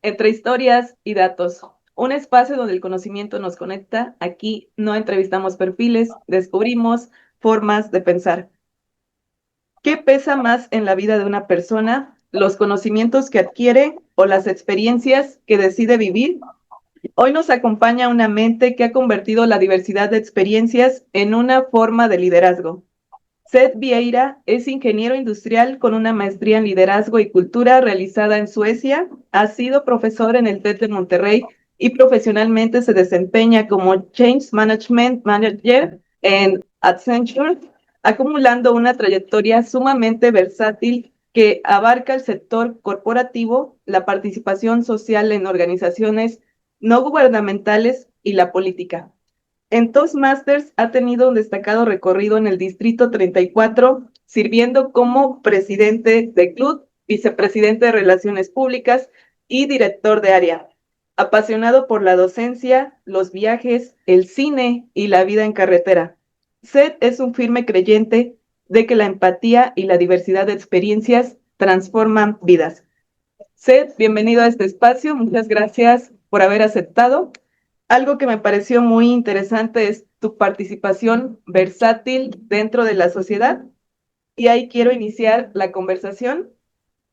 entre historias y datos. Un espacio donde el conocimiento nos conecta. Aquí no entrevistamos perfiles, descubrimos formas de pensar. ¿Qué pesa más en la vida de una persona? ¿Los conocimientos que adquiere o las experiencias que decide vivir? Hoy nos acompaña una mente que ha convertido la diversidad de experiencias en una forma de liderazgo. Seth Vieira es ingeniero industrial con una maestría en liderazgo y cultura realizada en Suecia. Ha sido profesor en el TED de Monterrey y profesionalmente se desempeña como Change Management Manager en Accenture, acumulando una trayectoria sumamente versátil que abarca el sector corporativo, la participación social en organizaciones no gubernamentales y la política. En Toastmasters ha tenido un destacado recorrido en el Distrito 34, sirviendo como presidente de club, vicepresidente de Relaciones Públicas y director de área. Apasionado por la docencia, los viajes, el cine y la vida en carretera. Seth es un firme creyente de que la empatía y la diversidad de experiencias transforman vidas. Seth, bienvenido a este espacio. Muchas gracias por haber aceptado. Algo que me pareció muy interesante es tu participación versátil dentro de la sociedad y ahí quiero iniciar la conversación.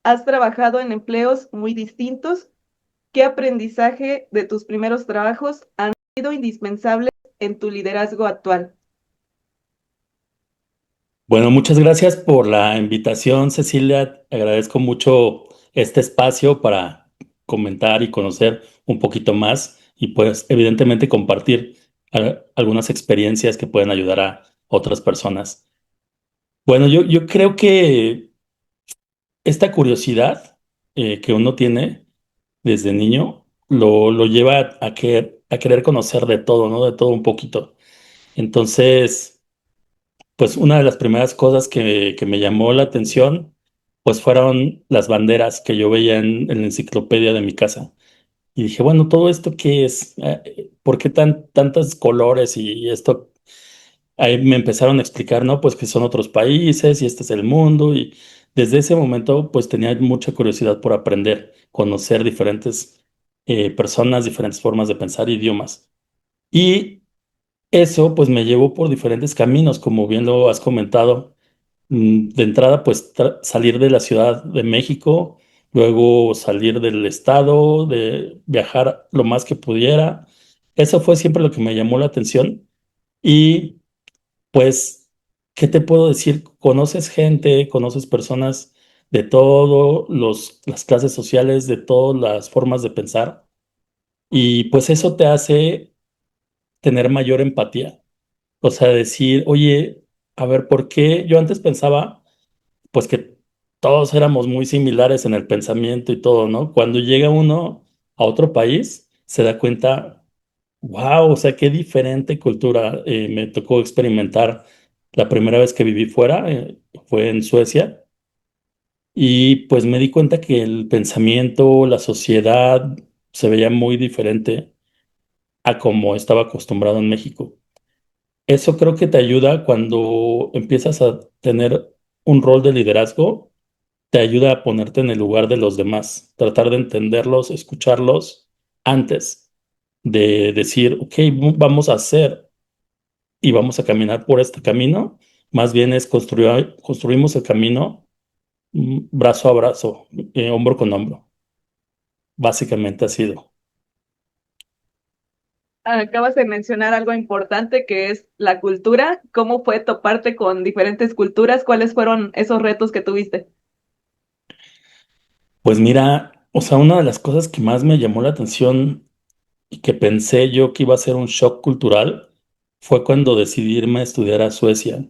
Has trabajado en empleos muy distintos. ¿Qué aprendizaje de tus primeros trabajos han sido indispensables en tu liderazgo actual? Bueno, muchas gracias por la invitación, Cecilia. Agradezco mucho este espacio para comentar y conocer un poquito más y pues evidentemente compartir algunas experiencias que pueden ayudar a otras personas. Bueno, yo creo que esta curiosidad que uno tiene desde niño lo lleva a querer conocer de todo, ¿no? De todo un poquito. Entonces... Pues una de las primeras cosas que me llamó la atención, pues fueron las banderas que yo veía en la enciclopedia de mi casa. Y dije, bueno, ¿todo esto qué es? ¿Por qué tantos colores y esto? Ahí me empezaron a explicar, ¿no? Pues que son otros países y este es el mundo. Y desde ese momento, pues tenía mucha curiosidad por aprender, conocer diferentes personas, diferentes formas de pensar, idiomas. Y eso pues me llevó por diferentes caminos, como bien lo has comentado. De entrada pues salir de la Ciudad de México, luego salir del estado, de viajar lo más que pudiera. Eso fue siempre lo que me llamó la atención. Y pues, ¿qué te puedo decir? Conoces gente, conoces personas de todas las clases sociales, de todas las formas de pensar. Y pues eso te hace tener mayor empatía. O sea, decir, oye, a ver, ¿por qué? Yo antes pensaba, pues que todos éramos muy similares en el pensamiento y todo, ¿no? Cuando llega uno a otro país, se da cuenta, wow, o sea, qué diferente cultura. Me tocó experimentar la primera vez que viví fuera, fue en Suecia, y pues me di cuenta que el pensamiento, la sociedad se veía muy diferente a como estaba acostumbrado en México. Eso creo que te ayuda cuando empiezas a tener un rol de liderazgo, te ayuda a ponerte en el lugar de los demás, tratar de entenderlos, escucharlos antes de decir, ok, vamos a hacer y vamos a caminar por este camino. Más bien es construimos el camino brazo a brazo, hombro con hombro. Básicamente ha sido. Acabas de mencionar algo importante que es la cultura. ¿Cómo fue toparte con diferentes culturas? ¿Cuáles fueron esos retos que tuviste? Pues mira, o sea, una de las cosas que más me llamó la atención y que pensé yo que iba a ser un shock cultural fue cuando decidí irme a estudiar a Suecia.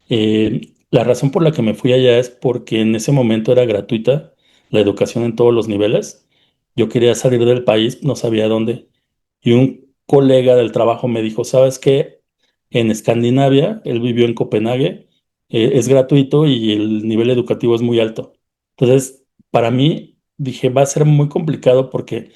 La razón por la que me fui allá es porque en ese momento era gratuita la educación en todos los niveles. Yo quería salir del país, no sabía dónde. Y un colega del trabajo me dijo, ¿sabes qué? En Escandinavia, él vivió en Copenhague, es gratuito y el nivel educativo es muy alto. Entonces, para mí, dije, va a ser muy complicado porque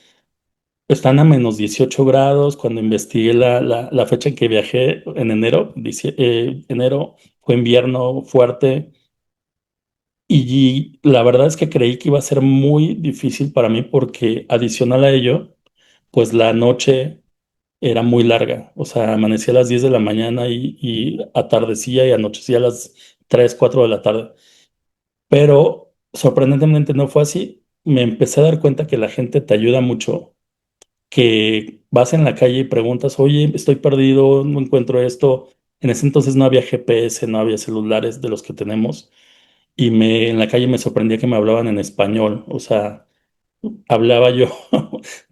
están a -18 grados. Cuando investigué la fecha en que viajé, en enero, enero fue invierno fuerte. Y la verdad es que creí que iba a ser muy difícil para mí porque adicional a ello, pues la noche era muy larga. O sea, amanecía a las 10 de la mañana y atardecía y anochecía a las 3 4 de la tarde. Pero sorprendentemente no fue así. Me empecé a dar cuenta que la gente te ayuda mucho, que vas en la calle y preguntas, oye, estoy perdido, no encuentro esto. En ese entonces no había GPS, no había celulares de los que tenemos. Y en la calle me sorprendía que me hablaban en español. O sea, hablaba yo,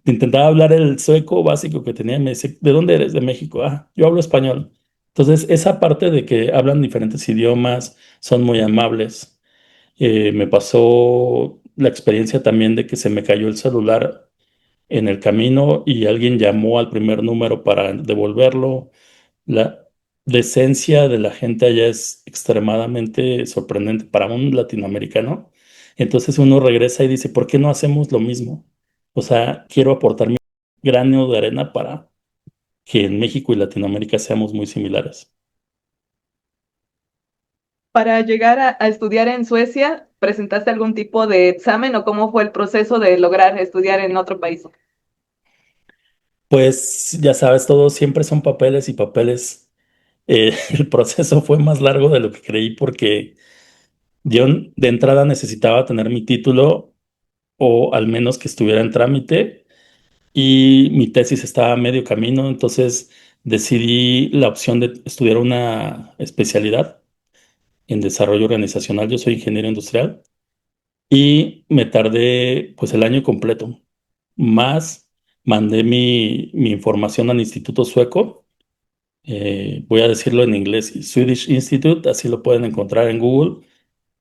intentaba hablar el sueco básico que tenía y me dice, ¿de dónde eres? De México. Ah, yo hablo español. Entonces, esa parte de que hablan diferentes idiomas, son muy amables. Me pasó la experiencia también de que se me cayó el celular en el camino y alguien llamó al primer número para devolverlo. La decencia de la gente allá es extremadamente sorprendente para un latinoamericano. Entonces uno regresa y dice, ¿por qué no hacemos lo mismo? O sea, quiero aportar mi grano de arena para que en México y Latinoamérica seamos muy similares. Para llegar a estudiar en Suecia, ¿presentaste algún tipo de examen o cómo fue el proceso de lograr estudiar en otro país? Pues ya sabes, todo siempre son papeles y papeles. El proceso fue más largo de lo que creí porque yo de entrada necesitaba tener mi título o al menos que estuviera en trámite y mi tesis estaba a medio camino, entonces decidí la opción de estudiar una especialidad en desarrollo organizacional. Yo soy ingeniero industrial y me tardé pues el año completo. Más mandé mi información al Instituto Sueco. Voy a decirlo en inglés, Swedish Institute, así lo pueden encontrar en Google.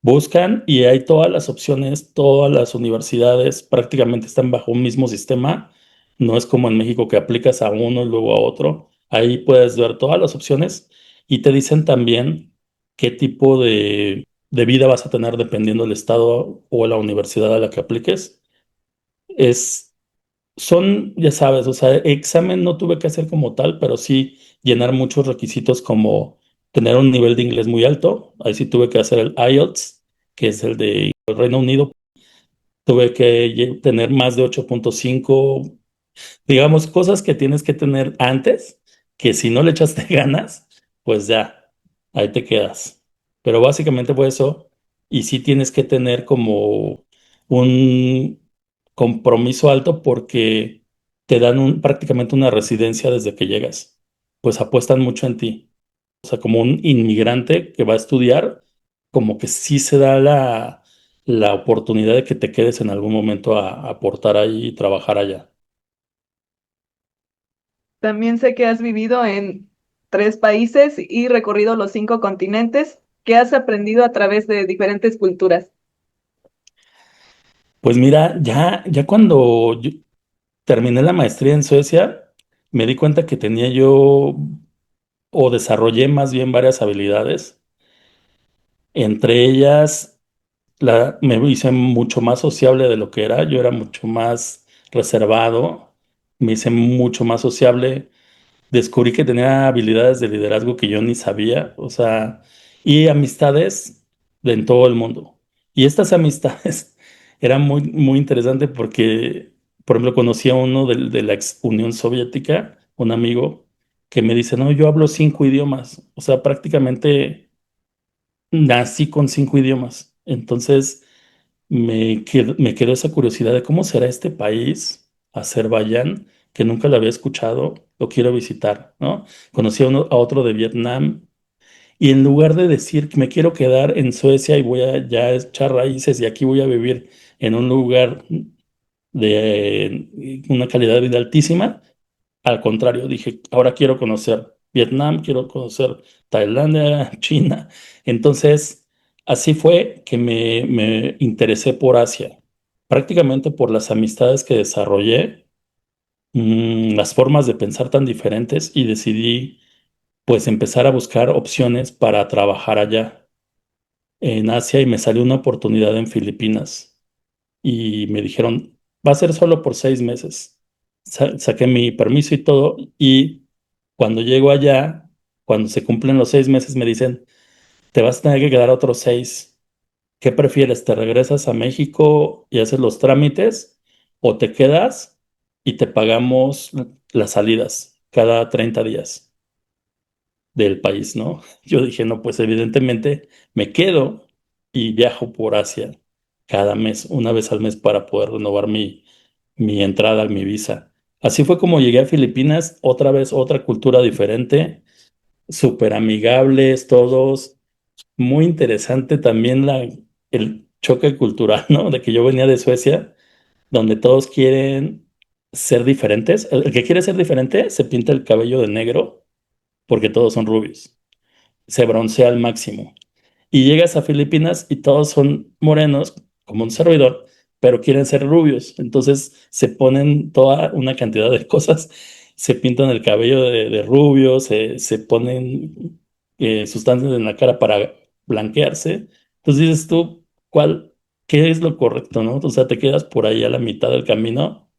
Buscan y hay todas las opciones, todas las universidades prácticamente están bajo un mismo sistema. No es como en México que aplicas a uno y luego a otro. Ahí puedes ver todas las opciones y te dicen también qué tipo de vida vas a tener dependiendo del estado o la universidad a la que apliques. Es, ya sabes, o sea, examen no tuve que hacer como tal, pero sí llenar muchos requisitos como tener un nivel de inglés muy alto. Ahí sí tuve que hacer el IELTS, que es el de Reino Unido. Tuve que tener más de 8.5, digamos, cosas que tienes que tener antes, que si no le echaste ganas, pues ya, ahí te quedas. Pero básicamente fue eso. Y sí tienes que tener como un compromiso alto porque te dan prácticamente una residencia desde que llegas. Pues apuestan mucho en ti. O sea, como un inmigrante que va a estudiar, como que sí se da la oportunidad de que te quedes en algún momento a aportar ahí y trabajar allá. También sé que has vivido en 3 países y recorrido los 5 continentes. ¿Qué has aprendido a través de diferentes culturas? Pues mira, ya cuando yo terminé la maestría en Suecia, me di cuenta que tenía yo, o desarrollé más bien varias habilidades. Entre ellas, me hice mucho más sociable de lo que era. Yo era mucho más reservado, me hice mucho más sociable. Descubrí que tenía habilidades de liderazgo que yo ni sabía, o sea, y amistades en todo el mundo. Y estas amistades eran muy, muy interesantes porque, por ejemplo, conocí a uno de la ex Unión Soviética, un amigo, que me dice, no, yo hablo 5 idiomas, o sea, prácticamente nací con 5 idiomas. Entonces, me quedó esa curiosidad de cómo será este país, Azerbaiyán, que nunca lo había escuchado, lo quiero visitar, ¿no? Conocí a otro de Vietnam y en lugar de decir que me quiero quedar en Suecia y voy a ya echar raíces y aquí voy a vivir en un lugar de una calidad de vida altísima, al contrario, dije, ahora quiero conocer Vietnam, quiero conocer Tailandia, China. Entonces, así fue que me interesé por Asia, prácticamente por las amistades que desarrollé, las formas de pensar tan diferentes y decidí pues empezar a buscar opciones para trabajar allá en Asia y me salió una oportunidad en Filipinas y me dijeron, va a ser solo por 6 meses. Saqué mi permiso y todo, y cuando llego allá, cuando se cumplen los 6 meses, me dicen, te vas a tener que quedar otros 6. ¿qué prefieres? ¿Te regresas a México y haces los trámites o te quedas y te pagamos las salidas cada 30 días del país, ¿no? Yo dije, no, pues evidentemente me quedo y viajo por Asia cada mes, una vez al mes para poder renovar mi entrada, mi visa. Así fue como llegué a Filipinas, otra vez otra cultura diferente, súper amigables todos, muy interesante también el choque cultural, ¿no? De que yo venía de Suecia, donde todos quieren ser diferentes. El que quiere ser diferente se pinta el cabello de negro porque todos son rubios, se broncea al máximo. Y llegas a Filipinas y todos son morenos, como un servidor, pero quieren ser rubios. Entonces se ponen toda una cantidad de cosas, se pintan el cabello de rubio, se ponen sustancias en la cara para blanquearse. Entonces dices tú, ¿qué es lo correcto, no? O sea, te quedas por ahí a la mitad del camino.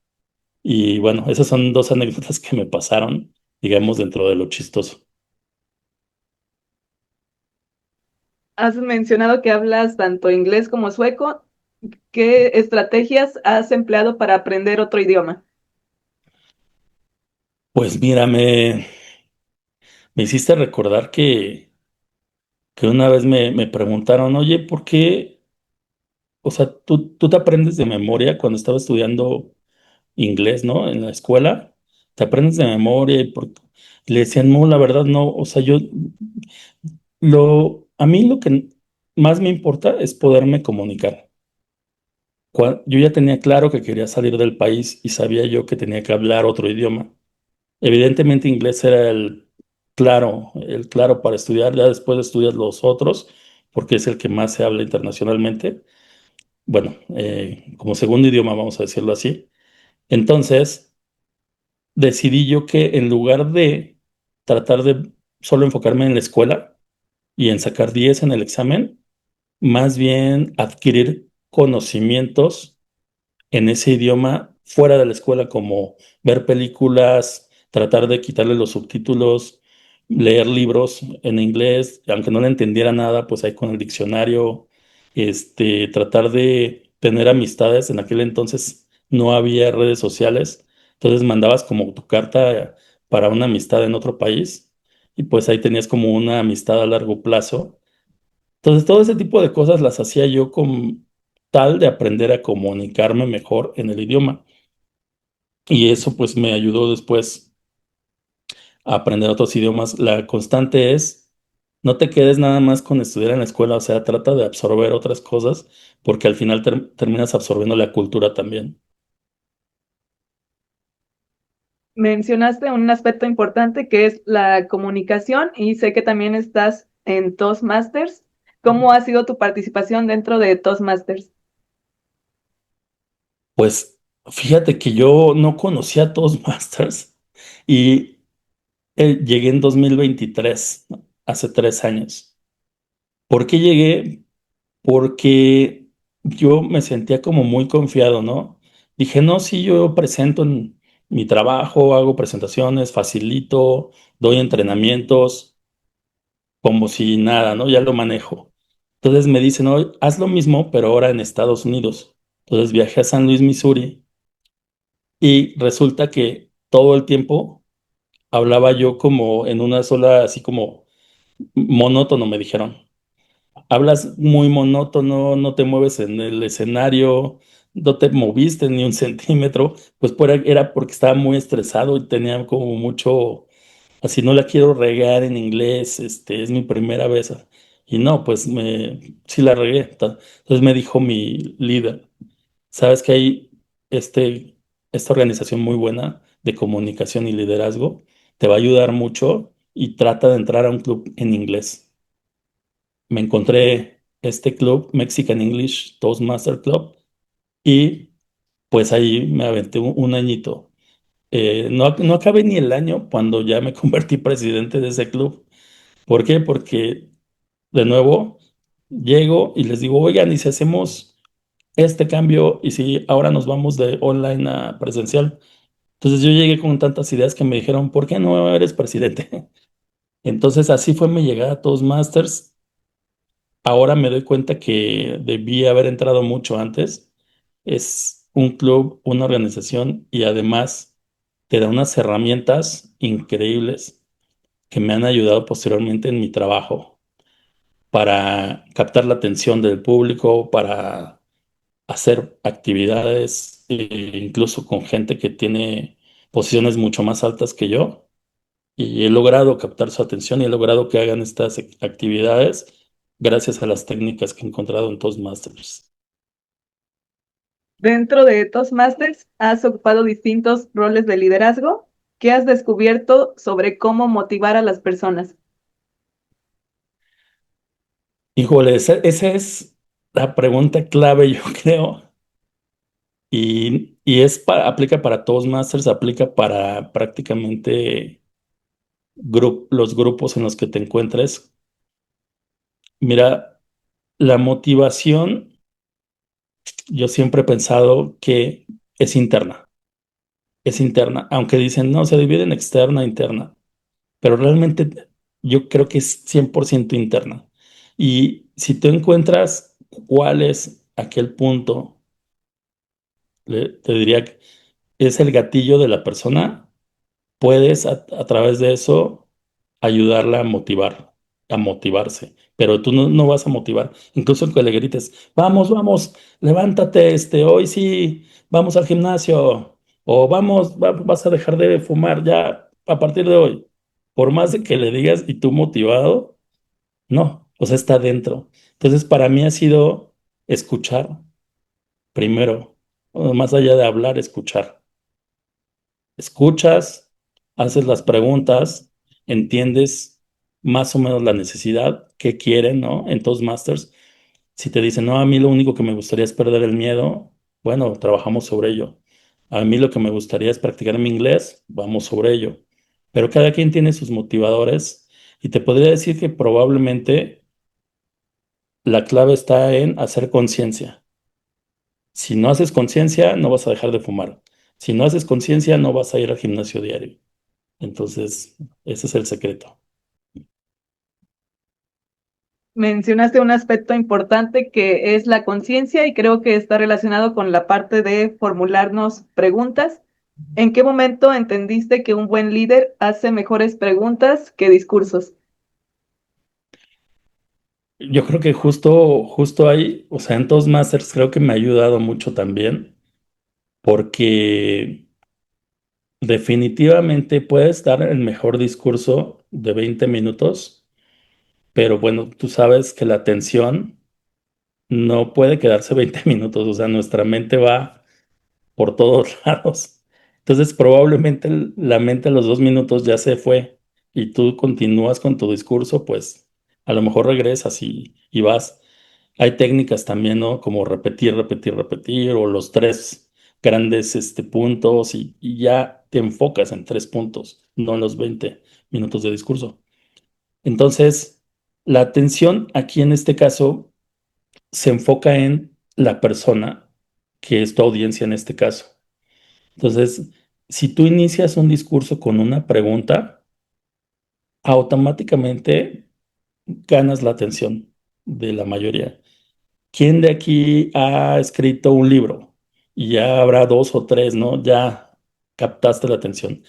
Y bueno, esas son dos anécdotas que me pasaron, digamos, dentro de lo chistoso. Has mencionado que hablas tanto inglés como sueco. ¿Qué estrategias has empleado para aprender otro idioma? Pues mira, me hiciste recordar que una vez me preguntaron, oye, ¿por qué? O sea, tú te aprendes de memoria cuando estaba estudiando inglés, ¿no? En la escuela, te aprendes de memoria y le decían, no, la verdad no, o sea, a mí lo que más me importa es poderme comunicar. Yo ya tenía claro que quería salir del país y sabía yo que tenía que hablar otro idioma. Evidentemente inglés era el claro para estudiar, ya después estudias los otros, porque es el que más se habla internacionalmente. Bueno, como segundo idioma, vamos a decirlo así. Entonces, decidí yo que en lugar de tratar de solo enfocarme en la escuela y en sacar 10 en el examen, más bien adquirir conocimientos en ese idioma fuera de la escuela, como ver películas, tratar de quitarle los subtítulos, leer libros en inglés, aunque no le entendiera nada, pues ahí con el diccionario, tratar de tener amistades. En aquel entonces no había redes sociales, entonces mandabas como tu carta para una amistad en otro país y pues ahí tenías como una amistad a largo plazo. Entonces, todo ese tipo de cosas las hacía yo con tal de aprender a comunicarme mejor en el idioma. Y eso pues me ayudó después a aprender otros idiomas. La constante es, no te quedes nada más con estudiar en la escuela, o sea, trata de absorber otras cosas porque al final terminas absorbiendo la cultura también. Mencionaste un aspecto importante que es la comunicación y sé que también estás en Toastmasters. ¿Cómo ha sido tu participación dentro de Toastmasters? Pues fíjate que yo no conocía a Toastmasters y llegué en 2023, ¿no? Hace 3 años. ¿Por qué llegué? Porque yo me sentía como muy confiado, ¿no? Dije, no, sí, yo presento en mi trabajo, hago presentaciones, facilito, doy entrenamientos, como si nada, ¿no? Ya lo manejo. Entonces me dicen, no, haz lo mismo, pero ahora en Estados Unidos. Entonces viajé a San Luis, Missouri, y resulta que todo el tiempo hablaba yo como en una sola, así como monótono, me dijeron. Hablas muy monótono, no te mueves en el escenario, no te moviste ni un centímetro, pues era porque estaba muy estresado y tenía como mucho, así no la quiero regar en inglés, es mi primera vez. Y no, pues sí la regué. Entonces me dijo mi líder, sabes que hay esta organización muy buena de comunicación y liderazgo, te va a ayudar mucho y trata de entrar a un club en inglés. Me encontré este club, Mexican English Toastmaster Club, y pues ahí me aventé un añito. No acabé ni el año cuando ya me convertí presidente de ese club. ¿Por qué? Porque de nuevo llego y les digo, oigan, ¿y si hacemos este cambio y si ahora nos vamos de online a presencial? Entonces yo llegué con tantas ideas que me dijeron, ¿por qué no eres presidente? Entonces así fue mi llegada a Toastmasters. ahora me doy cuenta que debí haber entrado mucho antes. Es un club, una organización y además te da unas herramientas increíbles que me han ayudado posteriormente en mi trabajo para captar la atención del público, para hacer actividades, incluso con gente que tiene posiciones mucho más altas que yo. Y he logrado captar su atención y he logrado que hagan estas actividades gracias a las técnicas que he encontrado en Toastmasters. Dentro de Toastmasters has ocupado distintos roles de liderazgo. ¿Qué has descubierto sobre cómo motivar a las personas? Híjole, esa es la pregunta clave, yo creo. Y aplica para Toastmasters, aplica para prácticamente los grupos en los que te encuentres. Mira, la motivación, yo siempre he pensado que es interna, es interna, aunque dicen, no, se divide en externa e interna, pero realmente yo creo que es 100% interna. Y si tú encuentras cuál es aquel punto, te diría que es el gatillo de la persona, puedes a través de eso ayudarla a motivarse, pero tú no vas a motivar, incluso que le grites, vamos, vamos, levántate, hoy sí, vamos al gimnasio, o vamos, vas a dejar de fumar ya a partir de hoy. Por más de que le digas y tú motivado, no, o sea, está dentro. Entonces, para mí ha sido escuchar primero, más allá de hablar, escuchar. Escuchas, haces las preguntas, entiendes más o menos la necesidad que quieren, ¿no? En Toastmasters, si te dicen, no, a mí lo único que me gustaría es perder el miedo, bueno, trabajamos sobre ello. A mí lo que me gustaría es practicar mi inglés, vamos sobre ello. Pero cada quien tiene sus motivadores y te podría decir que probablemente la clave está en hacer conciencia. Si no haces conciencia, no vas a dejar de fumar. Si no haces conciencia, no vas a ir al gimnasio diario. Entonces, ese es el secreto. Mencionaste un aspecto importante que es la conciencia y creo que está relacionado con la parte de formularnos preguntas. ¿En qué momento entendiste que un buen líder hace mejores preguntas que discursos? Yo creo que justo ahí, o sea, en Toastmasters creo que me ha ayudado mucho también, porque definitivamente puedes dar el mejor discurso de 20 minutos, pero bueno, tú sabes que la atención no puede quedarse 20 minutos, o sea, nuestra mente va por todos lados. Entonces, probablemente la mente a los 2 minutos ya se fue y tú continúas con tu discurso, pues a lo mejor regresas y vas. Hay técnicas también, ¿no? Como repetir, repetir, repetir, o los tres grandes puntos y ya te enfocas en 3 puntos, no en los 20 minutos de discurso. Entonces, la atención aquí en este caso se enfoca en la persona, que es tu audiencia en este caso. Entonces, si tú inicias un discurso con una pregunta, automáticamente ganas la atención de la mayoría. ¿Quién de aquí ha escrito un libro? Y ya habrá dos o tres, ¿no? Ya captaste la atención.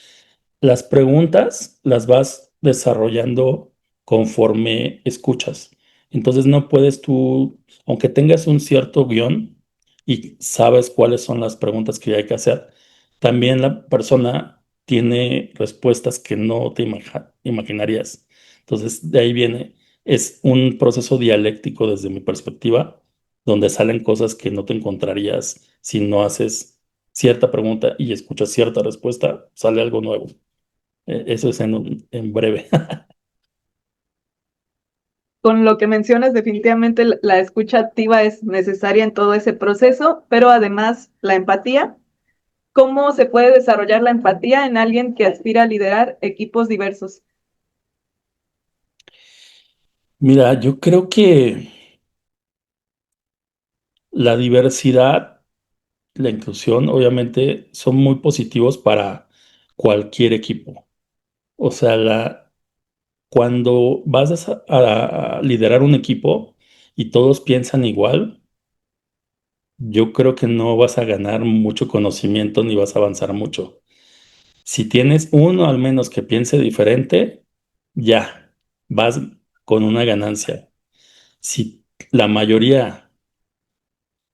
Las preguntas las vas desarrollando conforme escuchas. Entonces no puedes tú, aunque tengas un cierto guión y sabes cuáles son las preguntas que hay que hacer, también la persona tiene respuestas que no te imaginarías. Entonces de ahí viene, es un proceso dialéctico desde mi perspectiva, donde salen cosas que no te encontrarías si no haces cierta pregunta y escuchas cierta respuesta, sale algo nuevo. Eso es en breve. Con lo que mencionas, definitivamente la escucha activa es necesaria en todo ese proceso, pero además la empatía. ¿Cómo se puede desarrollar la empatía en alguien que aspira a liderar equipos diversos? Mira, yo creo que la diversidad, la inclusión, obviamente, son muy positivos para cualquier equipo. O sea, cuando vas a liderar un equipo, y todos piensan igual, yo creo que no vas a ganar mucho conocimiento ni vas a avanzar mucho. Si tienes uno al menos que piense diferente, ya vas con una ganancia. Si la mayoría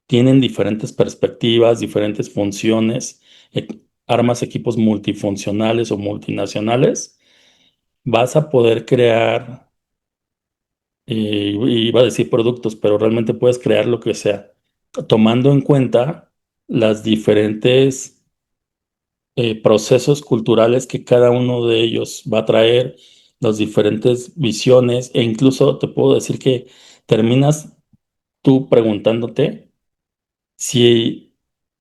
tienen diferentes perspectivas, diferentes funciones, e- armas equipos multifuncionales o multinacionales, vas a poder crear, iba a decir productos, pero realmente puedes crear lo que sea, tomando en cuenta las diferentes procesos culturales que cada uno de ellos va a traer, las diferentes visiones, e incluso te puedo decir que terminas tú preguntándote si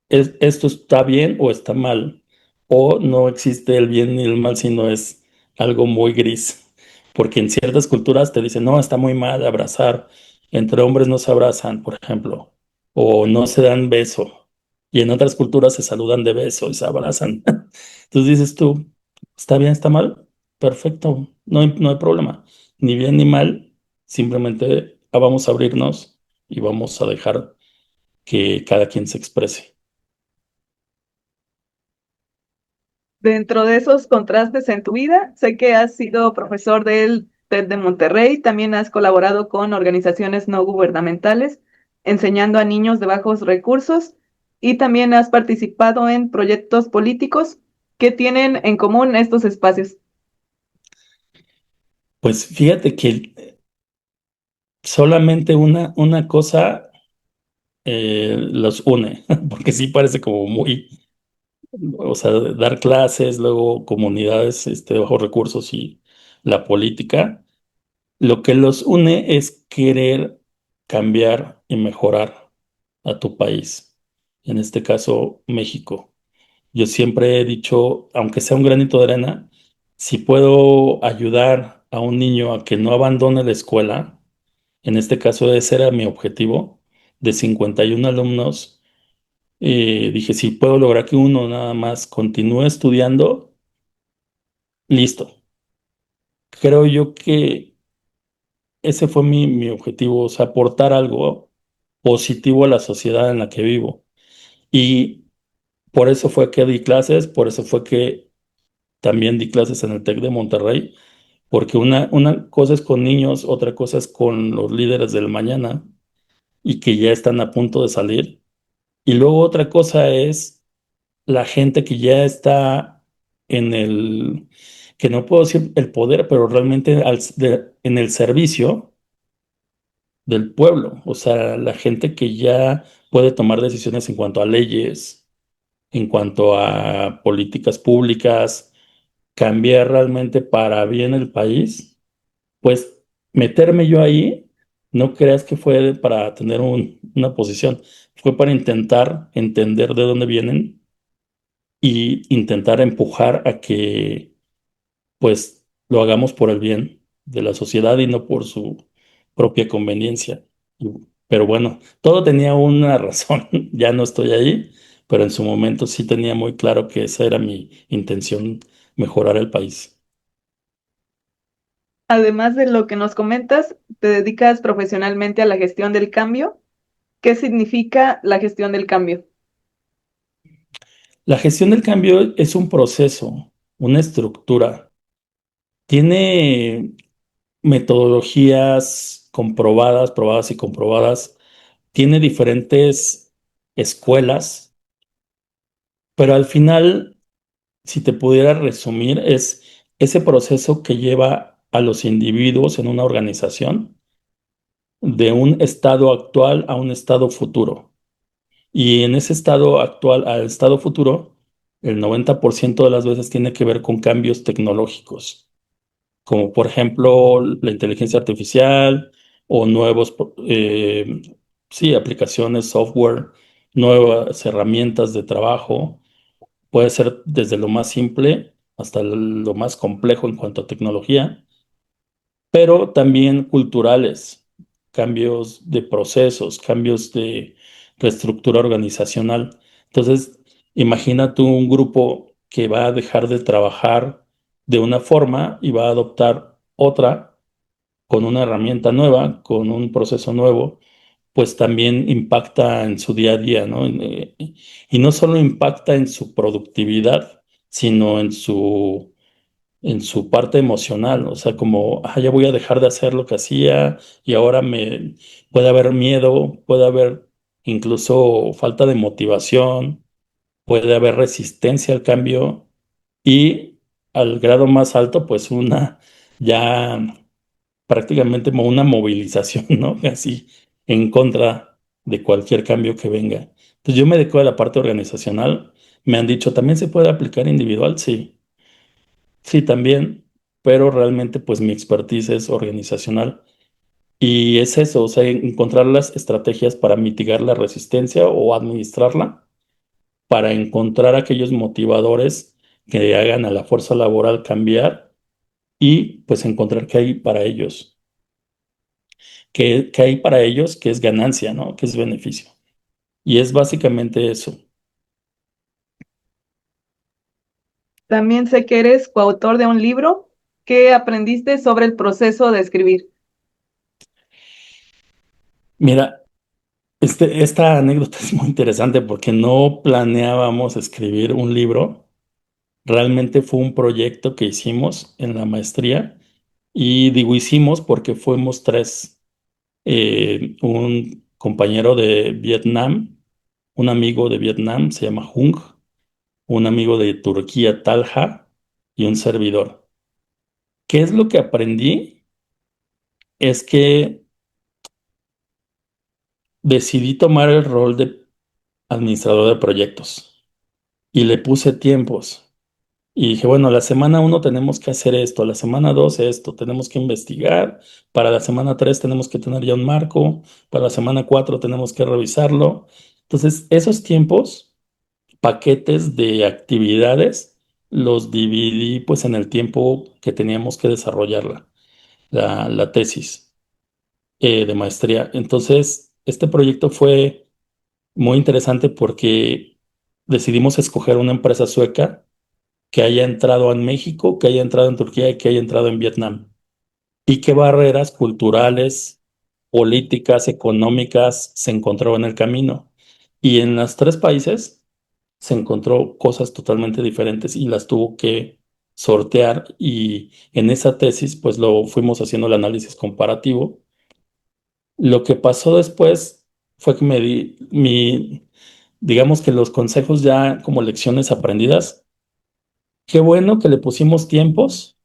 esto está bien o está mal, o no existe el bien ni el mal, sino es algo muy gris, porque en ciertas culturas te dicen, no, está muy mal abrazar, entre hombres no se abrazan, por ejemplo, o no se dan beso, y en otras culturas se saludan de beso y se abrazan. Entonces dices tú, ¿está bien, está mal? Perfecto, no hay problema, ni bien ni mal, simplemente vamos a abrirnos y vamos a dejar que cada quien se exprese. Dentro de esos contrastes en tu vida, sé que has sido profesor del TED de Monterrey, también has colaborado con organizaciones no gubernamentales, enseñando a niños de bajos recursos y también has participado en proyectos políticos. ¿Qué tienen en común estos espacios? Pues fíjate que solamente una cosa los une, porque sí parece como muy, o sea, dar clases, luego comunidades de bajos recursos y la política. Lo que los une es querer cambiar y mejorar a tu país, en este caso México. Yo siempre he dicho, aunque sea un granito de arena, si puedo ayudar a un niño a que no abandone la escuela, en este caso ese era mi objetivo, de 51 alumnos, dije, si puedo lograr que uno nada más continúe estudiando, listo. Creo yo que ese fue mi objetivo, o sea, aportar algo positivo a la sociedad en la que vivo. Y por eso fue que di clases, por eso fue que también di clases en el TEC de Monterrey, porque una cosa es con niños, otra cosa es con los líderes del mañana y que ya están a punto de salir. Y luego otra cosa es la gente que ya está en que no puedo decir el poder, pero realmente en el servicio del pueblo. O sea, la gente que ya puede tomar decisiones en cuanto a leyes, en cuanto a políticas públicas, cambiar realmente para bien el país, pues meterme yo ahí, no creas que fue para tener una posición, fue para intentar entender de dónde vienen y intentar empujar a que pues lo hagamos por el bien de la sociedad y no por su propia conveniencia. Pero bueno, todo tenía una razón, ya no estoy ahí, pero en su momento sí tenía muy claro que esa era mi intención, mejorar el país. Además de lo que nos comentas, te dedicas profesionalmente a la gestión del cambio. ¿Qué significa la gestión del cambio? La gestión del cambio es un proceso, una estructura. Tiene metodologías comprobadas, probadas y comprobadas. Tiene diferentes escuelas, pero al final, si te pudiera resumir, es ese proceso que lleva a los individuos en una organización de un estado actual a un estado futuro. Y en ese estado actual al estado futuro, el 90% de las veces tiene que ver con cambios tecnológicos, como por ejemplo la inteligencia artificial o sí, aplicaciones, software, nuevas herramientas de trabajo. Puede ser desde lo más simple hasta lo más complejo en cuanto a tecnología, pero también culturales, cambios de procesos, cambios de reestructura organizacional. Entonces, imagina tú un grupo que va a dejar de trabajar de una forma y va a adoptar otra, con una herramienta nueva, con un proceso nuevo, pues también impacta en su día a día, ¿no? Y no solo impacta en su productividad, sino en su parte emocional, o sea, como, ya voy a dejar de hacer lo que hacía y ahora me puede haber miedo, puede haber incluso falta de motivación, puede haber resistencia al cambio y al grado más alto, pues una ya prácticamente como una movilización, ¿no? Así en contra de cualquier cambio que venga. Entonces yo me dedico a la parte organizacional. Me han dicho, ¿también se puede aplicar individual? Sí, sí, también, pero realmente pues mi expertise es organizacional. Y es eso, o sea, encontrar las estrategias para mitigar la resistencia o administrarla, para encontrar aquellos motivadores que hagan a la fuerza laboral cambiar y pues encontrar qué hay para ellos, qué hay para ellos que es ganancia, ¿no? Que es beneficio. Y es básicamente eso. También sé que eres coautor de un libro. ¿Qué aprendiste sobre el proceso de escribir? Mira, esta anécdota es muy interesante porque no planeábamos escribir un libro. Realmente fue un proyecto que hicimos en la maestría y digo hicimos porque fuimos tres, un compañero de Vietnam, un amigo de Vietnam, se llama Hung, un amigo de Turquía, Talha, y un servidor. ¿Qué es lo que aprendí? Es que decidí tomar el rol de administrador de proyectos y le puse tiempos. Y dije, bueno, la semana uno tenemos que hacer esto, la semana dos esto, tenemos que investigar, para la semana tres tenemos que tener ya un marco, para la semana cuatro tenemos que revisarlo. Entonces, esos tiempos, paquetes de actividades, los dividí pues en el tiempo que teníamos que desarrollar la tesis de maestría. Entonces, este proyecto fue muy interesante porque decidimos escoger una empresa sueca que haya entrado en México, que haya entrado en Turquía y que haya entrado en Vietnam. Y qué barreras culturales, políticas, económicas se encontró en el camino. Y en los tres países se encontró cosas totalmente diferentes y las tuvo que sortear. Y en esa tesis, pues lo fuimos haciendo el análisis comparativo. Lo que pasó después fue que digamos que los consejos ya como lecciones aprendidas, qué bueno que le pusimos tiempos,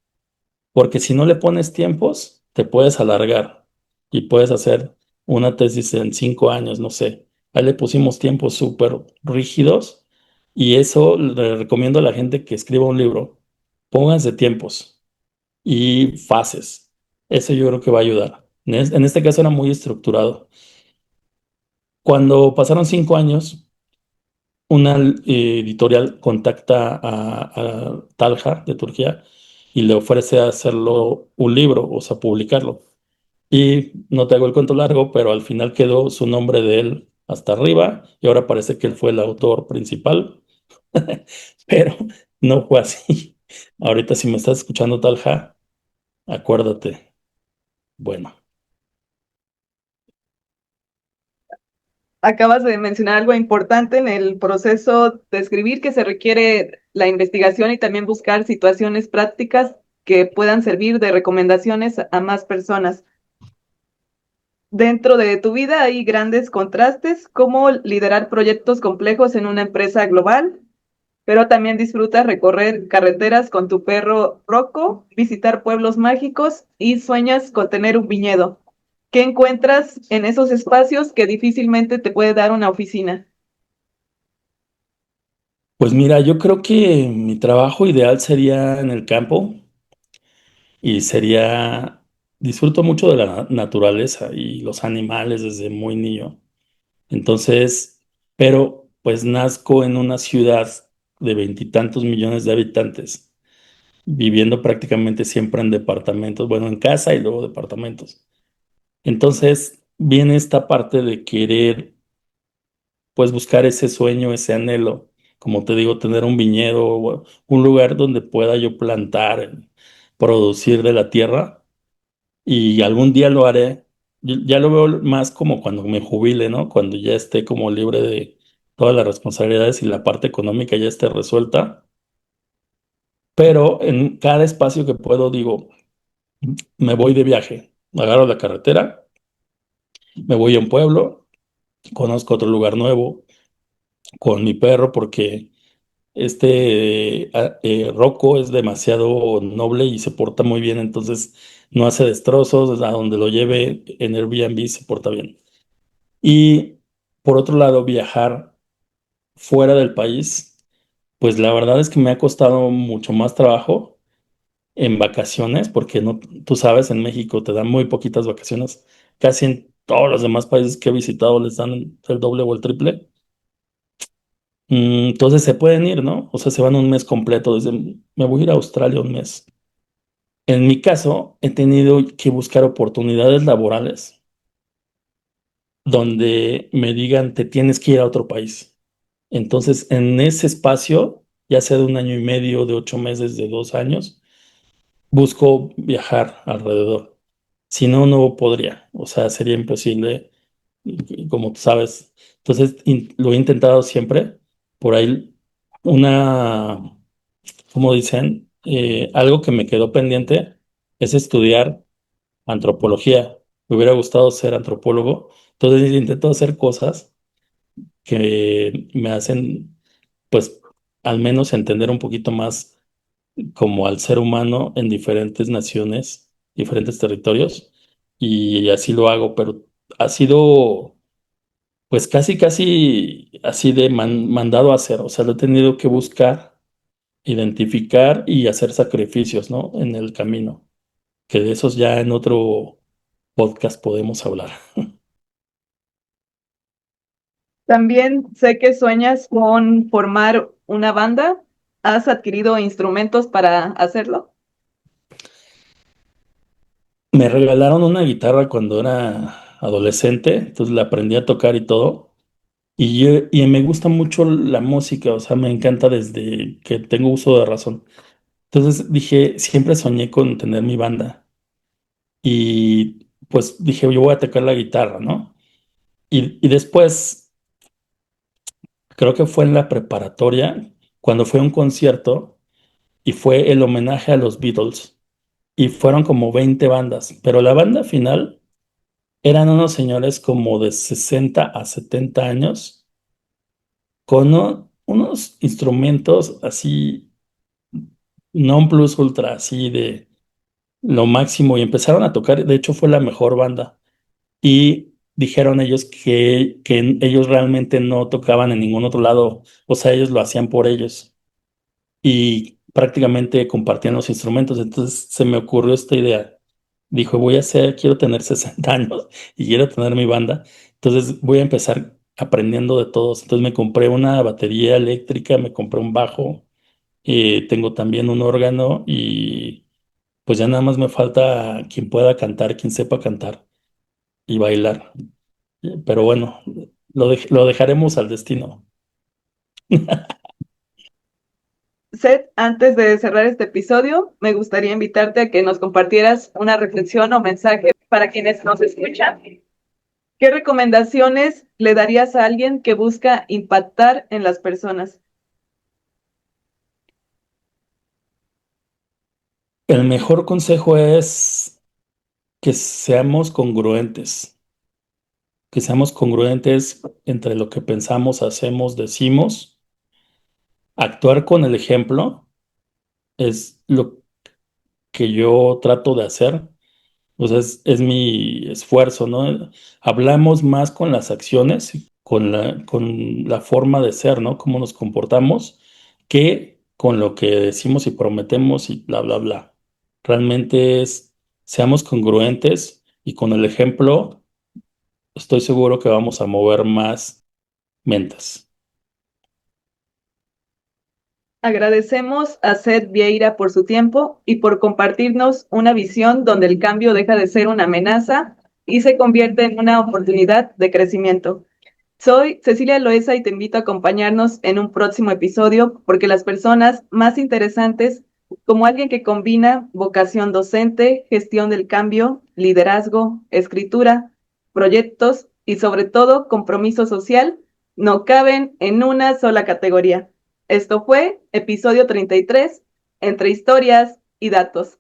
porque si no le pones tiempos, te puedes alargar y puedes hacer una tesis en 5 años, no sé. Ahí le pusimos tiempos súper rígidos y eso le recomiendo a la gente que escriba un libro. Pónganse tiempos y fases. Eso yo creo que va a ayudar. En este caso era muy estructurado. Cuando pasaron 5 años, una editorial contacta a Talha de Turquía y le ofrece hacerlo un libro, o sea, publicarlo. Y no te hago el cuento largo, pero al final quedó su nombre de él hasta arriba y ahora parece que él fue el autor principal, pero no fue así. Ahorita si me estás escuchando, Talha, acuérdate. Bueno, Acabas de mencionar algo importante en el proceso de escribir, que se requiere la investigación y también buscar situaciones prácticas que puedan servir de recomendaciones a más personas. Dentro de tu vida hay grandes contrastes, como liderar proyectos complejos en una empresa global, pero también disfrutas recorrer carreteras con tu perro Rocco, visitar pueblos mágicos y sueñas con tener un viñedo. ¿Qué encuentras en esos espacios que difícilmente te puede dar una oficina? pues mira, yo creo que mi trabajo ideal sería en el campo y disfruto mucho de la naturaleza y los animales desde muy niño. Entonces, pero pues nazco en una ciudad de veintitantos millones de habitantes, viviendo prácticamente siempre en departamentos, bueno, en casa y luego departamentos. Entonces, viene esta parte de querer, pues buscar ese sueño, ese anhelo, como te digo, tener un viñedo o un lugar donde pueda yo plantar, producir de la tierra y algún día lo haré. Yo ya lo veo más como cuando me jubile, ¿no? Cuando ya esté como libre de todas las responsabilidades y la parte económica ya esté resuelta. Pero en cada espacio que puedo, digo, me voy de viaje, agarro la carretera, me voy a un pueblo, conozco otro lugar nuevo con mi perro porque Rocco es demasiado noble y se porta muy bien, entonces no hace destrozos, a donde lo lleve en Airbnb se porta bien. Y por otro lado, viajar fuera del país, pues la verdad es que me ha costado mucho más trabajo en vacaciones, porque no, tú sabes, en México te dan muy poquitas vacaciones, casi en todos los demás países que he visitado les dan el doble o el triple. Entonces se pueden ir, ¿no? O sea, se van un mes completo, me voy a ir a Australia un mes. En mi caso, he tenido que buscar oportunidades laborales donde me digan, te tienes que ir a otro país. Entonces, en ese espacio, ya sea de un año y medio, de 8 meses, de 2 años, busco viajar alrededor. Si no, no podría. O sea, sería imposible, como tú sabes. Entonces, lo he intentado siempre. Por ahí, una, como dicen, algo que me quedó pendiente es estudiar antropología. Me hubiera gustado ser antropólogo. Entonces, intento hacer cosas que me hacen, pues, al menos entender un poquito más como al ser humano en diferentes naciones, diferentes territorios, y así lo hago, pero ha sido, pues, casi, casi así de mandado a hacer, o sea, lo he tenido que buscar, identificar y hacer sacrificios, ¿no? En el camino, que de esos ya en otro podcast podemos hablar. También sé que sueñas con formar una banda. ¿Has adquirido instrumentos para hacerlo? Me regalaron una guitarra cuando era adolescente, entonces la aprendí a tocar y todo. Y me gusta mucho la música, o sea, me encanta desde que tengo uso de razón. Entonces dije, siempre soñé con tener mi banda. Y pues dije, yo voy a tocar la guitarra, ¿no? Y después, creo que fue en la preparatoria, cuando fue a un concierto y fue el homenaje a los Beatles. Y fueron como 20 bandas, pero la banda final eran unos señores como de 60 a 70 años con unos instrumentos así non plus ultra, así de lo máximo, y empezaron a tocar. De hecho, fue la mejor banda. Y dijeron ellos que ellos realmente no tocaban en ningún otro lado, o sea, ellos lo hacían por ellos y prácticamente compartían los instrumentos. Entonces se me ocurrió esta idea. Dijo, quiero tener 60 años y quiero tener mi banda. Entonces voy a empezar aprendiendo de todos. Entonces me compré una batería eléctrica, me compré un bajo, tengo también un órgano y pues ya nada más me falta quien pueda cantar, quien sepa cantar y bailar. Pero bueno, lo dejaremos al destino. Seth, antes de cerrar este episodio, me gustaría invitarte a que nos compartieras una reflexión o mensaje para quienes nos escuchan. ¿Qué recomendaciones le darías a alguien que busca impactar en las personas? El mejor consejo es que seamos congruentes entre lo que pensamos, hacemos, decimos. Actuar con el ejemplo es lo que yo trato de hacer. O sea, es mi esfuerzo, ¿no? Hablamos más con las acciones, con la forma de ser, ¿no? Cómo nos comportamos, que con lo que decimos y prometemos y bla, bla, bla. Realmente seamos congruentes y con el ejemplo estoy seguro que vamos a mover más mentes. Agradecemos a Seth Vieira por su tiempo y por compartirnos una visión donde el cambio deja de ser una amenaza y se convierte en una oportunidad de crecimiento. Soy Cecilia Loesa y te invito a acompañarnos en un próximo episodio porque las personas más interesantes como alguien que combina vocación docente, gestión del cambio, liderazgo, escritura, proyectos y sobre todo compromiso social, no caben en una sola categoría. Esto fue episodio 33, entre historias y datos.